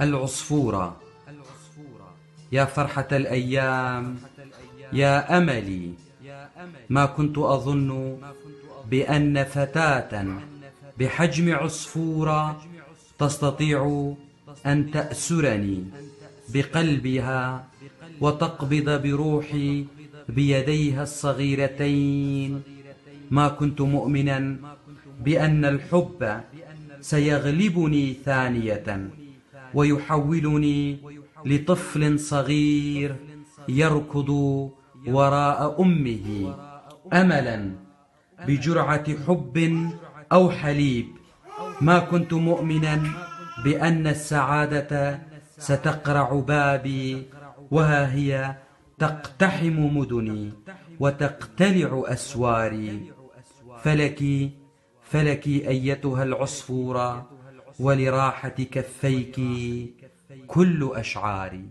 العصفورة. يا فرحة الأيام، يا أملي، ما كنت أظن بأن فتاة بحجم عصفورة تستطيع أن تأسرني بقلبها وتقبض بروحي بيديها الصغيرتين. ما كنت مؤمنا بأن الحب سيغلبني ثانية ويحولني لطفل صغير يركض وراء أمه أملا بجرعة حب أو حليب. ما كنت مؤمنا بأن السعادة ستقرع بابي، وها هي تقتحم مدني وتقتلع أسواري. فلك أيتها العصفورة، ولراحة كفيك كل أشعاري.